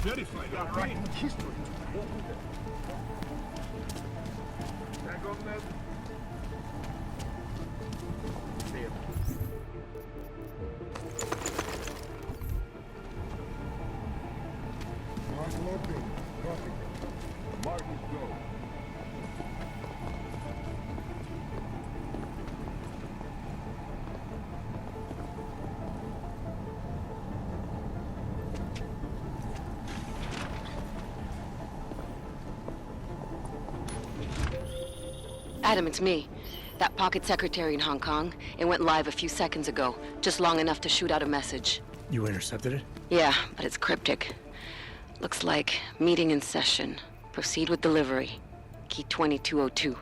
Verified our right history. Adam, it's me. That pocket secretary in Hong Kong. It went live a few seconds ago, just long enough to shoot out a message. You intercepted it? Yeah, but it's cryptic. Looks like meeting in session. Proceed with delivery. Key 2202.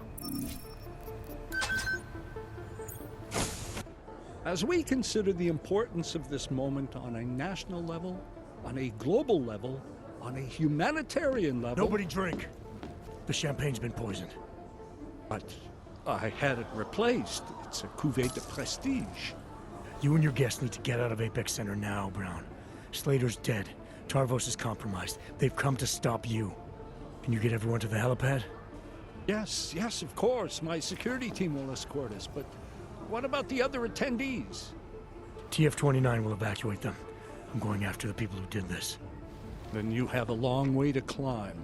As we consider the importance of this moment on a national level, on a global level, on a humanitarian level... Nobody drink. The champagne's been poisoned. But I had it replaced. It's a cuvée de prestige. You and your guests need to get out of Apex Center now, Brown. Slater's dead. Tarvos is compromised. They've come to stop you. Can you get everyone to the helipad? Yes, of course. My security team will escort us, but what about the other attendees? TF-29 will evacuate them. I'm going after the people who did this. Then you have a long way to climb.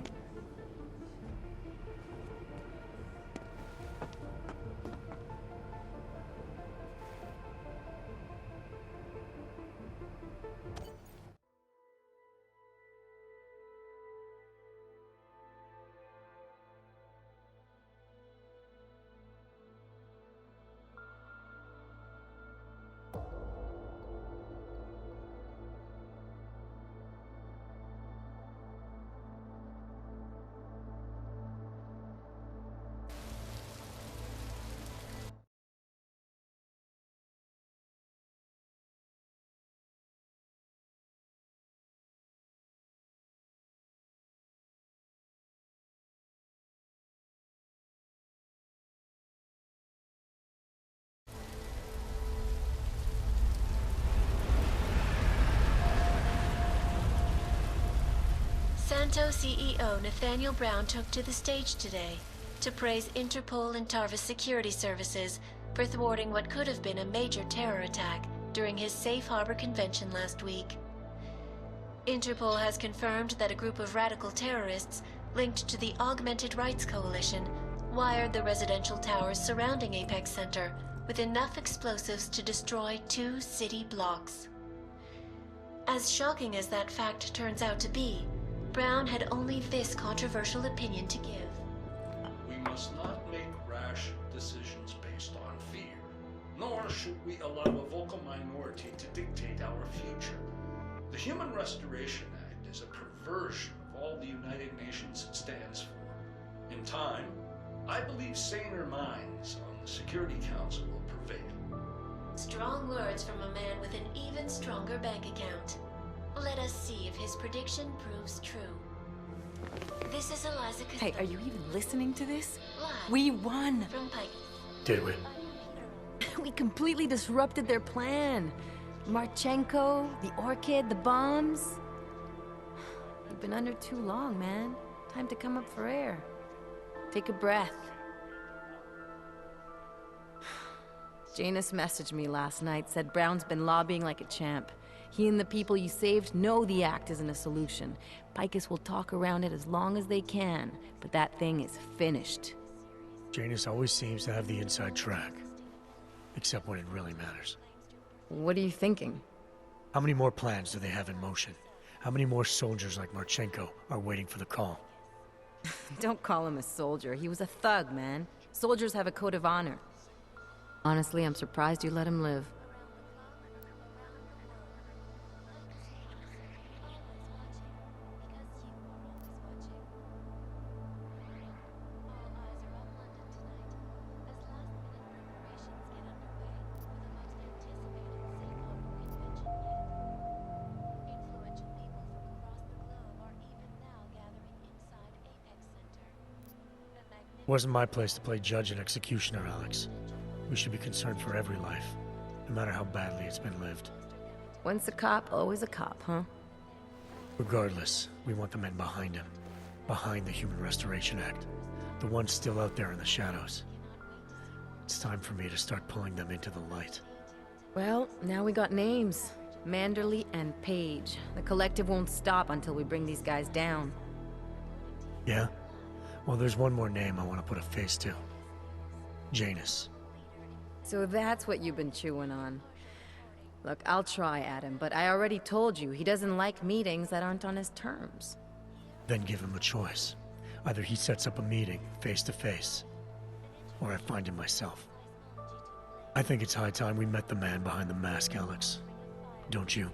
Santo CEO Nathaniel Brown took to the stage today to praise Interpol and Tarvis security services for thwarting what could have been a major terror attack during his Safe Harbor convention last week. Interpol has confirmed that a group of radical terrorists linked to the Augmented Rights Coalition wired the residential towers surrounding Apex Center with enough explosives to destroy 2 city blocks. As shocking as that fact turns out to be, Brown had only this controversial opinion to give. We must not make rash decisions based on fear, nor should we allow a vocal minority to dictate our future. The Human Restoration Act is a perversion of all the United Nations stands for. In time, I believe saner minds on the Security Council will prevail. Strong words from a man with an even stronger bank account. Let us see if his prediction proves true. This is Eliza Costello. Hey, are you even listening to this? Live We won! from Pike. Did we? We completely disrupted their plan. Marchenko, the Orchid, the bombs. You've been under too long, man. Time to come up for air. Take a breath. Janus messaged me last night, said Brown's been lobbying like a champ. He and the people you saved know the act isn't a solution. Picus will talk around it as long as they can, but that thing is finished. Janus always seems to have the inside track. Except when it really matters. What are you thinking? How many more plans do they have in motion? How many more soldiers like Marchenko are waiting for the call? Don't call him a soldier. He was a thug, man. Soldiers have a code of honor. Honestly, I'm surprised you let him live. Wasn't my place to play judge and executioner, Alex. We should be concerned for every life, no matter how badly it's been lived. Once a cop, always a cop, huh? Regardless, we want the men behind him. Behind the Human Restoration Act. The ones still out there in the shadows. It's time for me to start pulling them into the light. Well, now we got names. Manderley and Page. The collective won't stop until we bring these guys down. Yeah? Well, there's one more name I want to put a face to. Janus. So that's what you've been chewing on. Look, I'll try, Adam, but I already told you he doesn't like meetings that aren't on his terms. Then give him a choice. Either he sets up a meeting, face to face, or I find him myself. I think it's high time we met the man behind the mask, Alex. Don't you?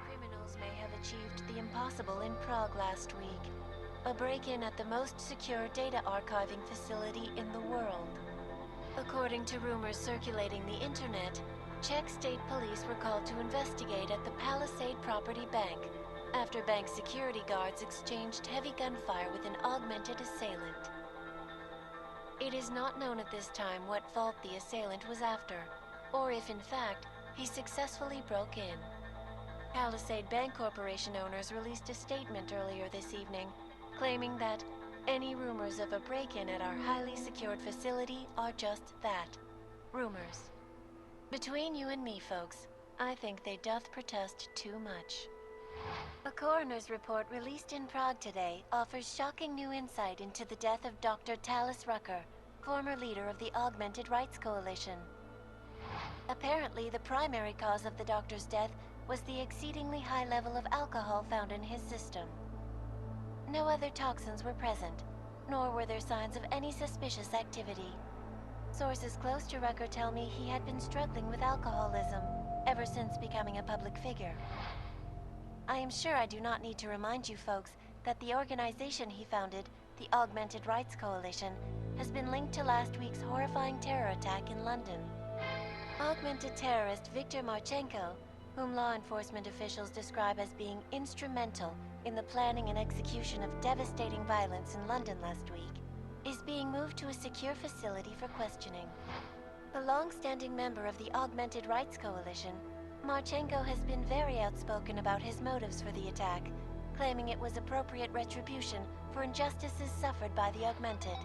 Criminals may have achieved the impossible in Prague last week. A break-in at the most secure data archiving facility in the world. According to rumors circulating the internet, Czech state police were called to investigate at the Palisade Property Bank after bank security guards exchanged heavy gunfire with an augmented assailant. It is not known at this time what fault the assailant was after, or if in fact he successfully broke in. Palisade Bank Corporation owners released a statement earlier this evening claiming that any rumors of a break-in at our highly secured facility are just that, rumors. Between you and me, folks, I think they doth protest too much. A coroner's report released in Prague today offers shocking new insight into the death of Dr. Talis Rucker, former leader of the Augmented Rights Coalition. Apparently, the primary cause of the doctor's death was the exceedingly high level of alcohol found in his system. No other toxins were present, nor were there signs of any suspicious activity. Sources close to Rucker tell me he had been struggling with alcoholism ever since becoming a public figure. I am sure I do not need to remind you folks that the organization he founded, the Augmented Rights Coalition, has been linked to last week's horrifying terror attack in London. Augmented terrorist Viktor Marchenko, whom law enforcement officials describe as being instrumental in the planning and execution of devastating violence in London last week, is being moved to a secure facility for questioning. A long-standing member of the Augmented Rights Coalition, Marchenko has been very outspoken about his motives for the attack, claiming it was appropriate retribution for injustices suffered by the Augmented.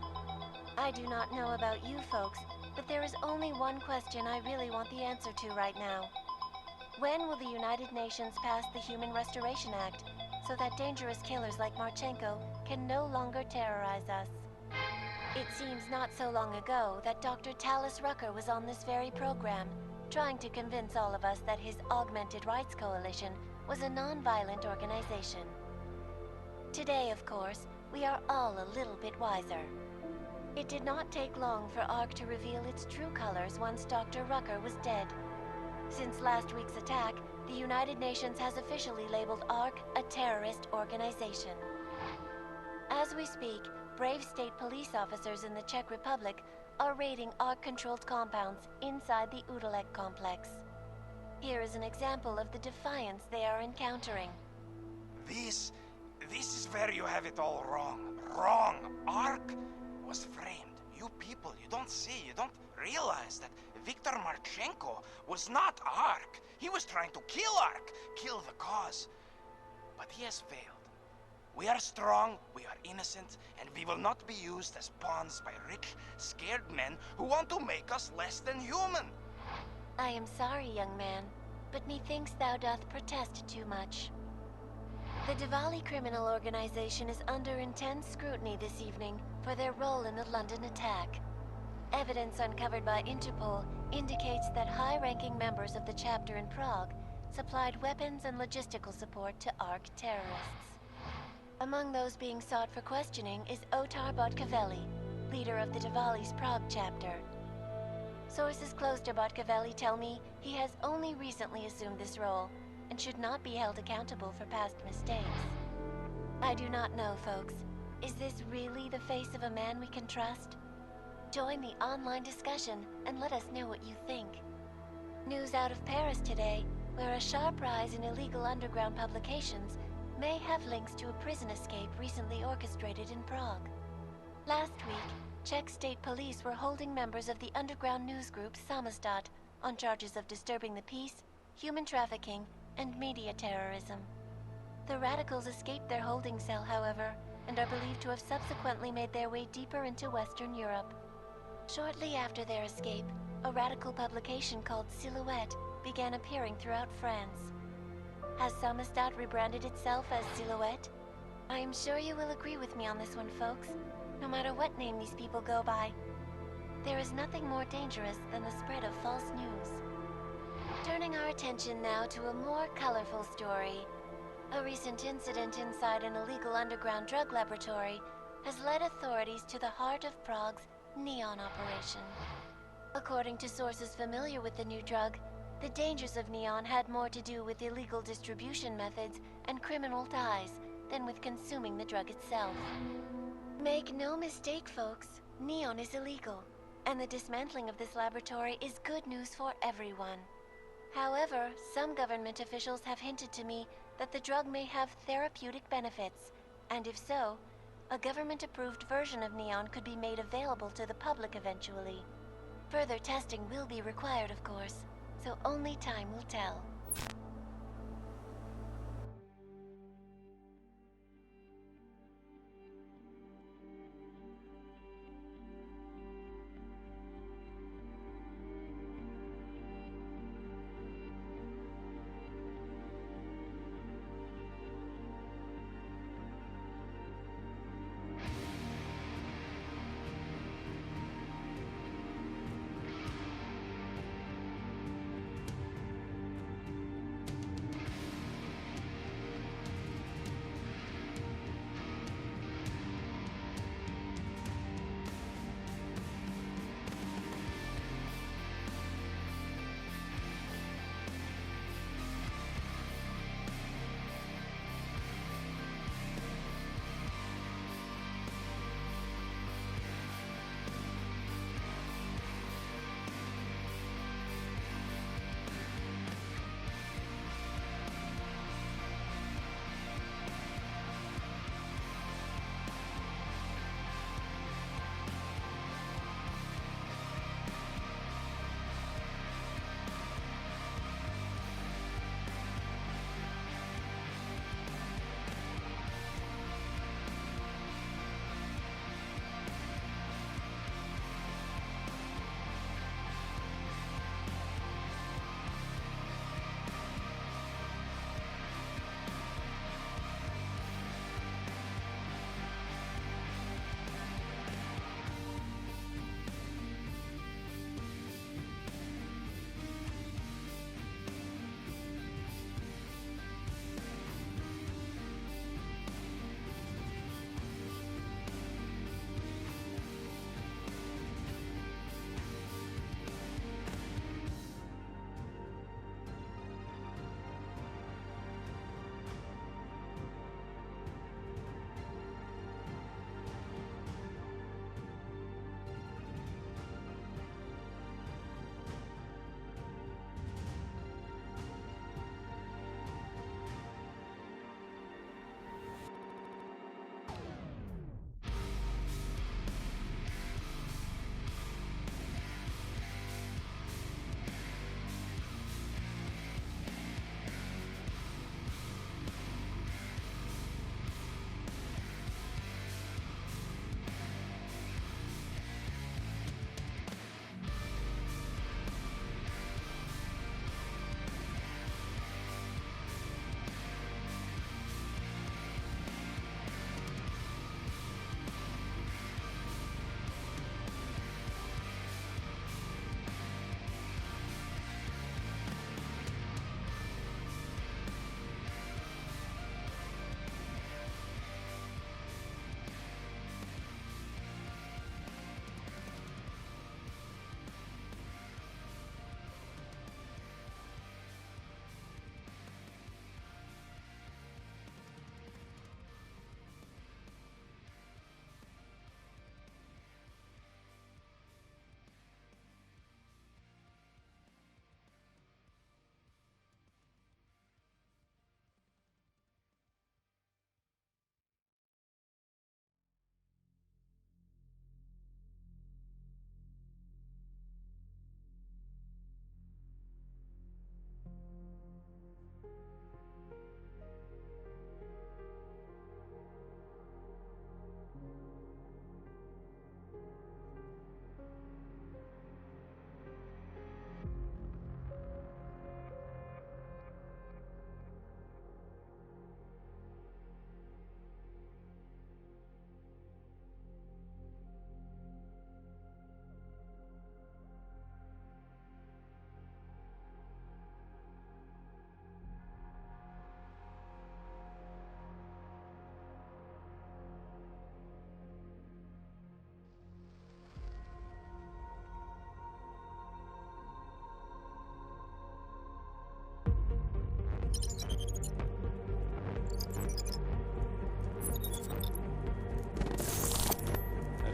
I do not know about you folks, but there is only one question I really want the answer to right now. When will the United Nations pass the Human Restoration Act so that dangerous killers like Marchenko can no longer terrorize us? It seems not so long ago that Dr. Talis Rucker was on this very program, trying to convince all of us that his Augmented Rights Coalition was a non-violent organization. Today, of course, we are all a little bit wiser. It did not take long for ARC to reveal its true colors once Dr. Rucker was dead. Since last week's attack, the United Nations has officially labeled ARC a terrorist organization. As we speak, brave state police officers in the Czech Republic are raiding ARC-controlled compounds inside the Udalek complex. Here is an example of the defiance they are encountering. This is where you have it all wrong. Wrong. ARC was framed. You people, you don't see, you don't realize that Viktor Marchenko was not ARC. He was trying to kill ARC, kill the cause. But he has failed. We are strong, we are innocent, and we will not be used as pawns by rich, scared men who want to make us less than human. I am sorry, young man, but methinks thou doth protest too much. The Diwali criminal organization is under intense scrutiny this evening for their role in the London attack. Evidence uncovered by Interpol indicates that high-ranking members of the chapter in Prague supplied weapons and logistical support to ARC terrorists. Among those being sought for questioning is Otar Botkavelli, leader of the Diwali's Prague chapter. Sources close to Botkavelli tell me he has only recently assumed this role and should not be held accountable for past mistakes. I do not know, folks. Is this really the face of a man we can trust? Join the online discussion and let us know what you think. News out of Paris today, where a sharp rise in illegal underground publications may have links to a prison escape recently orchestrated in Prague. Last week, Czech state police were holding members of the underground news group Samizdat on charges of disturbing the peace, human trafficking, and media terrorism. The radicals escaped their holding cell, however, and are believed to have subsequently made their way deeper into Western Europe. Shortly after their escape, a radical publication called Silhouette began appearing throughout France. Has Samizdat rebranded itself as Silhouette? I am sure you will agree with me on this one, folks, no matter what name these people go by. There is nothing more dangerous than the spread of false news. Turning our attention now to a more colorful story. A recent incident inside an illegal underground drug laboratory has led authorities to the heart of Prague's Neon operation. According to sources familiar with the new drug, the dangers of Neon had more to do with illegal distribution methods and criminal ties than with consuming the drug itself. Make no mistake, folks, Neon is illegal, and the dismantling of this laboratory is good news for everyone. However, some government officials have hinted to me that the drug may have therapeutic benefits, and if so, a government-approved version of Neon could be made available to the public eventually. Further testing will be required, of course, so only time will tell.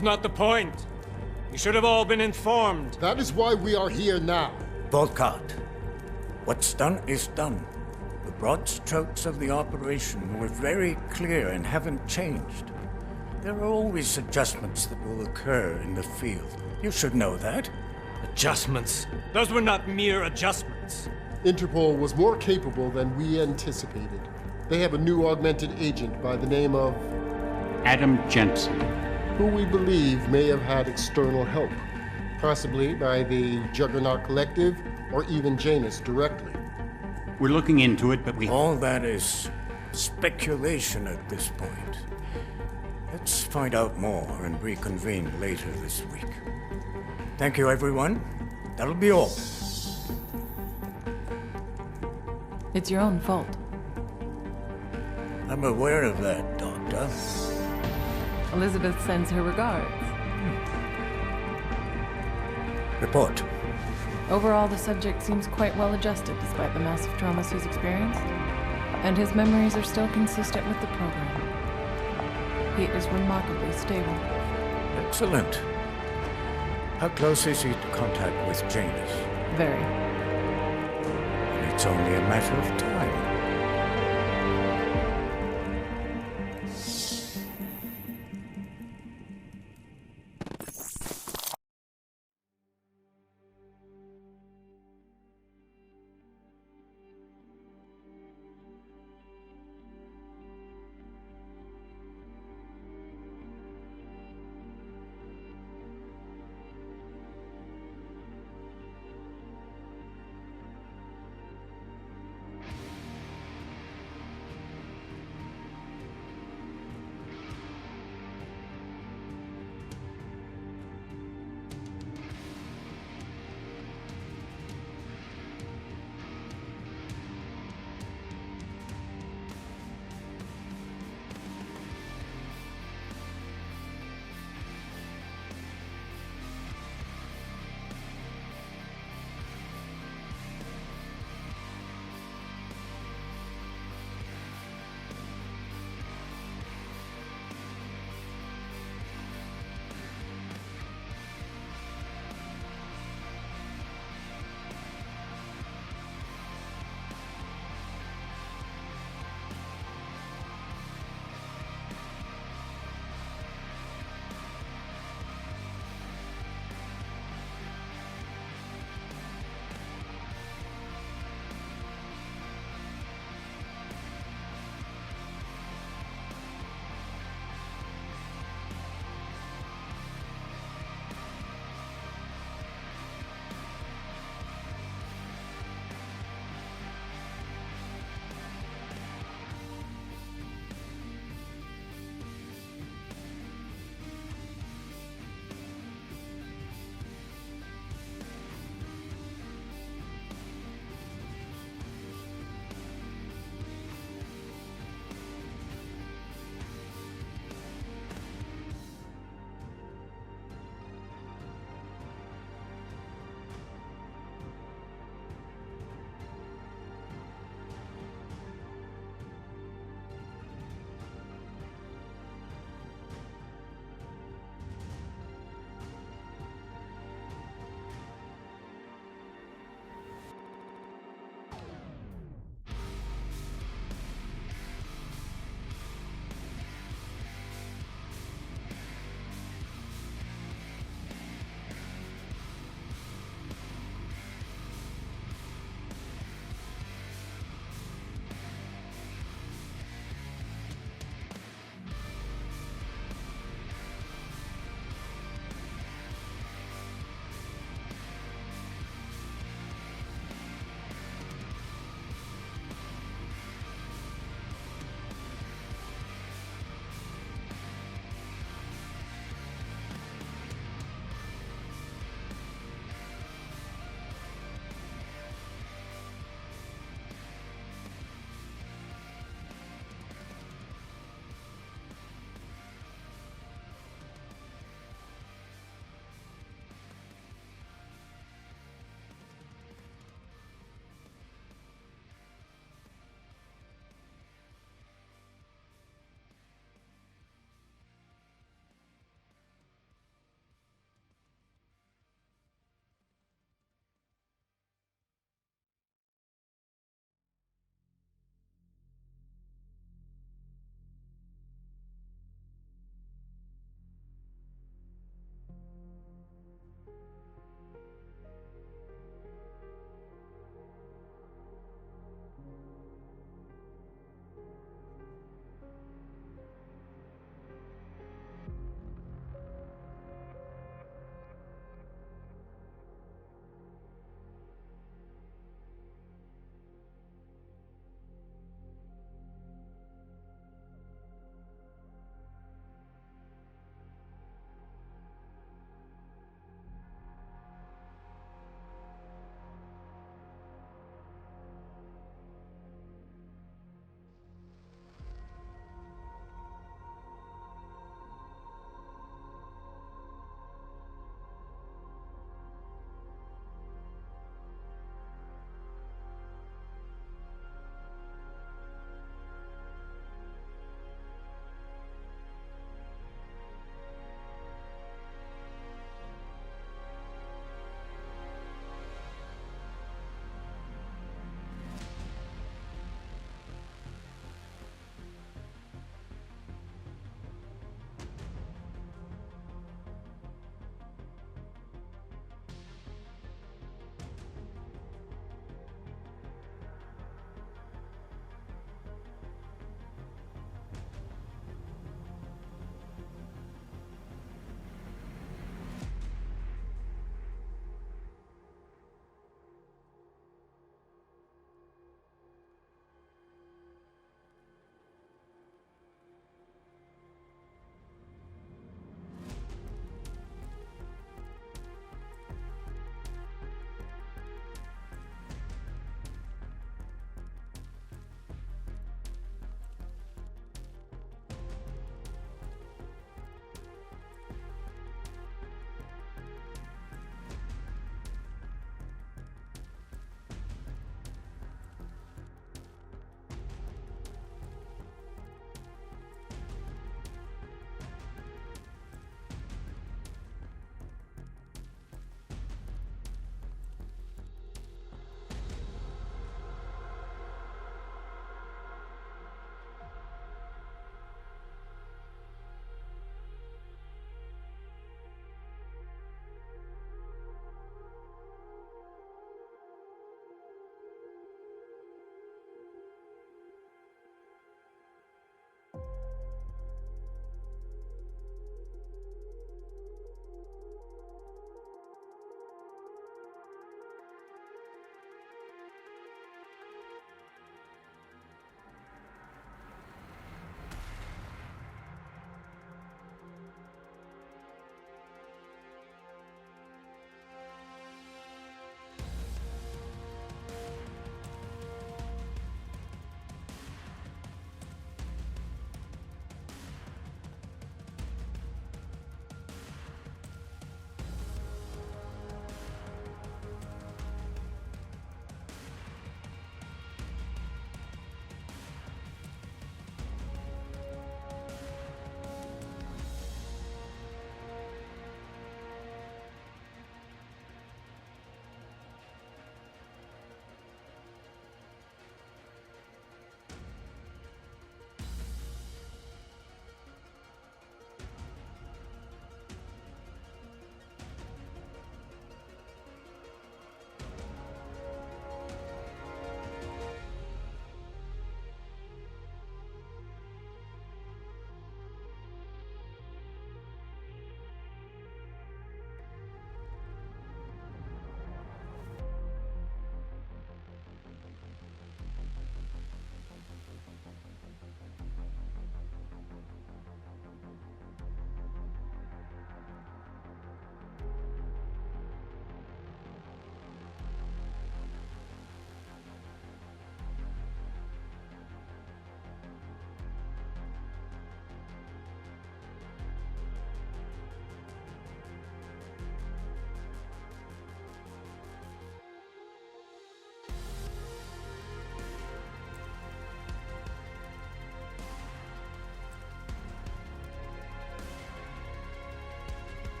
was not the point. You should have all been informed. That is why we are here now. Volkart, what's done is done. The broad strokes of the operation were very clear and haven't changed. There are always adjustments that will occur in the field. You should know that. Adjustments? Those were not mere adjustments. Interpol was more capable than we anticipated. They have a new augmented agent by the name of Adam Jensen, who we believe may have had external help, possibly by the Juggernaut Collective or even Janus directly. We're looking into it, but we... All that is speculation at this point. Let's find out more and reconvene later this week. Thank you, everyone. That'll be all. It's your own fault. I'm aware of that, Doctor. Elizabeth sends her regards. Report. Overall, the subject seems quite well adjusted despite the massive traumas he's experienced, and his memories are still consistent with the program. He is remarkably stable. Excellent. How close is he to contact with Janus? Very. It's only a matter of time.